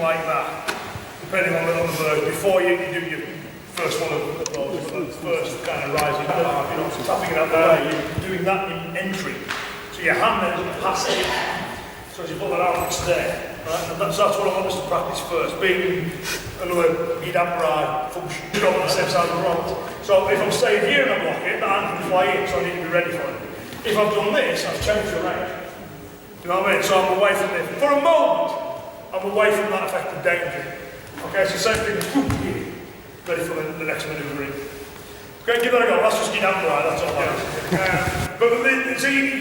like that, depending on the bird, before you do your first one of those, first kind of rising arm, you know, so tapping it out there, you're doing that in entry. So your hand then doesn't pass it. So as you put that out, it's there. Right? And that's what I want us to practice first, being another Gedan Barai function, you know, on the same side of the road. So if I'm staying here and I block it, that hand can fly in, so I need to be ready for it. If I've done this, I've changed the range. You know what I mean? So I'm away from it. For a moment, I'm away from that effective danger. Okay, so same thing as here, ready for the next manoeuvre. Okay, give that a go. That's just Gedan Barai, that's all that is.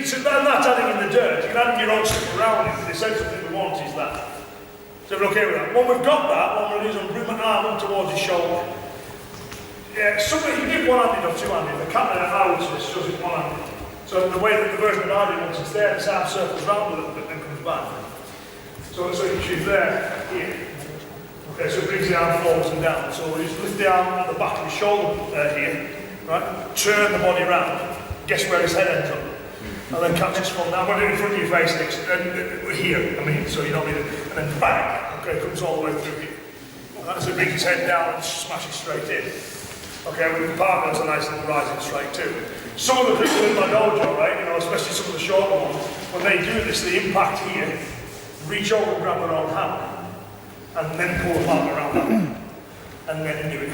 So that's adding in the dirt. You can add your own stuff around it. The essential thing we want is that. So we're okay with that. When we've got that, what we're going to do is I'm bring my arm up towards his shoulder. Yeah, somebody, you give one-handed or two-handed. The captain I would suggest does it one-handed. So the way that the version that I do, once it's there, this arm circles round a little bit, then comes back. So you choose there, here. Okay, so it brings the arm forwards and down. So we just lift the arm at the back of his shoulder here, right? Turn the body round. Guess where his head ends up? And then catch his from now. I'm going to do it in front of your face next, here, I mean, so you don't need it. And then bang, okay, it comes all the way through here. So it brings his head down and smashes straight in. Okay, with the partners are nice and rising straight too. Some of the people in my dojo, right, you know, especially some of the shorter ones, when they do this, the impact here, reach over and grab their own hand, and then pull the partner around that way, and then do it.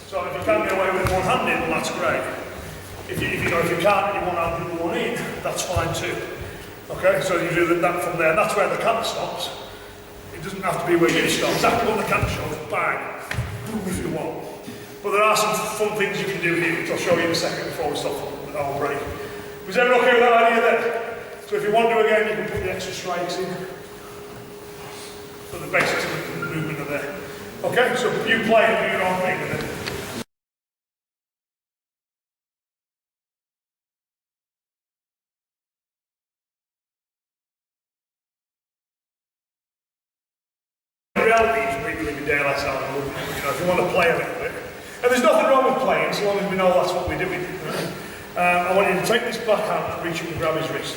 So if you can get away with one-handed, well, that's great. If you can't and you want to have one in, that's fine too. Okay, so you do that from there, and that's where the cat stops. It doesn't have to be where you stop. Exactly what the cat shows, bang, if you want. But there are some fun things you can do here, which I'll show you in a second before we stop our break. Was everyone okay with that idea there? So if you want to again, you can put the extra strikes in. So the basics of the movement are there. Okay, so you play and do your own thing with it. Reality is really be daylight out of the movement, you know, if you want to play a little bit. And there's nothing wrong with playing, so long as we know that's what we're doing. I want you to take this back hand and reach up and grab his wrist.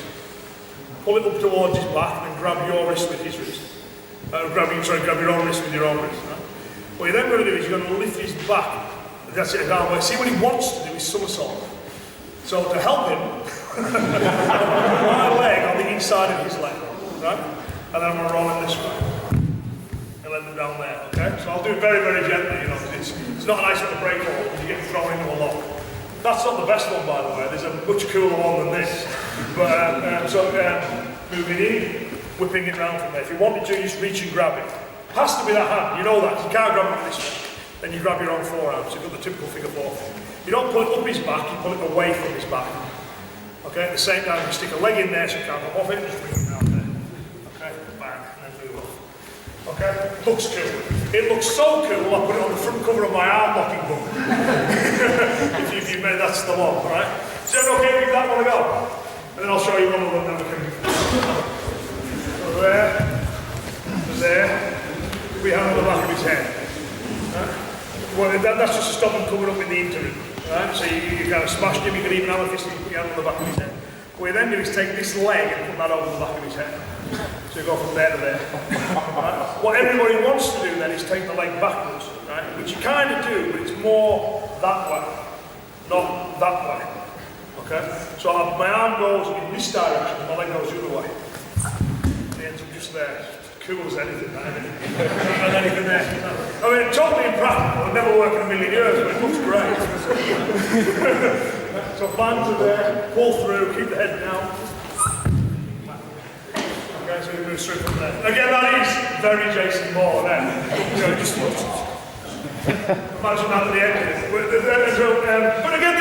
Pull it up towards his back and then grab your wrist with his wrist. Grab your own wrist with your own wrist. Right? What you're then going to do is you're going to lift his back. That's it, down. See what he wants to do is somersault. So to help him, my leg on the inside of his leg, right? And then I'm going to roll him this way. And let them down there, okay? So I'll do it very, very gently, you know, it's not a nice little break fall because you get thrown into a lock. That's not the best one, by the way. There's a much cooler one than this. But moving in, whipping it round from there. If you wanted to, just reach and grab it. It has to be that hand, you know that. You can't grab it with this one. Then you grab your own forearm, so you've got the typical figure four thing. You don't pull it up his back, you pull it away from his back. Okay, at the same time, you stick a leg in there so you can't come off it, just bring it round there. Okay, bang, and then move off. Okay, looks cool. It looks so cool, I put it on the front cover of my arm locking book. if you made that's the one, alright? So okay, give that one a go. And then I'll show you one of them, then we can go there, we have on the back of his head. Right? Well, that's just to stop him coming up in the interim. Right? So you kind of smashed him, you can even have a fist in your hand on the back of his head. What you then do is take this leg and put that over the back of his head. So you go from there to there. Right? What everybody wants to do then is take the leg backwards, right? Which you kind of do, but it's more that way, not that way. Okay? So my arm goes in this direction, and my leg goes the other way. It ends up just there. Cool as anything, and anything there. I mean, totally impractical. It'll never work in a million years, but it looks great. So bands are there, pull through, keep the head down. Okay, so we move straight from there. Again, that is very Jason Moore there. So just imagine that at the end of it. But again,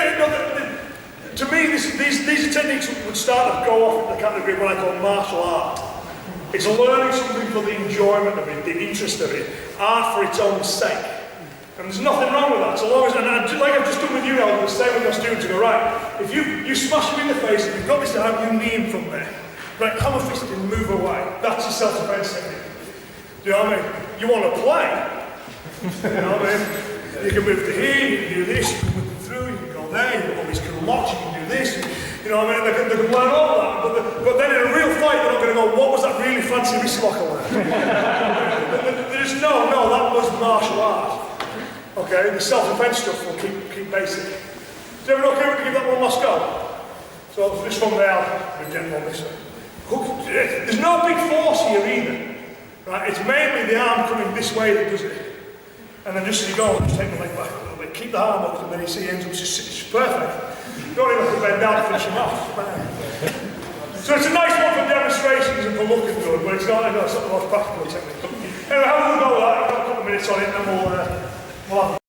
to me, these techniques would start to go off in the category of what I call martial art. It's learning something for the enjoyment of it, the interest of it, art for its own sake. And there's nothing wrong with that, so long as, and like I've just done with you, I'll do the same with your students and go, right, if you smash him in the face and you've got this arm, you knee him from there. Right, hammer fist and move away. That's your self-defense technique. Do you know what I mean? You want to play, you know what I mean? You can move to here, you can do this, you can move through, you can go there, you can always cool locks, you can do this, you know what I mean? They can learn all that, but then in a real fight, they're not going to go, what was that really fancy wrist lock I wear? There's no, that was martial art. Okay, the self-defense stuff will keep basic. Is everyone okay to give that one last go? So this one there, we're getting on this one. There's no big force here either. Right? It's mainly the arm coming this way that does it. And then just as you go, just take the leg back a little bit, keep the arm up, and then you see ends up, it's perfect. You don't even have to bend down to finish him off. So it's a nice one for demonstrations and for looking good, but it's not the most practical technique. Anyway, have a go with that, I've got a couple of minutes on it, and then we'll have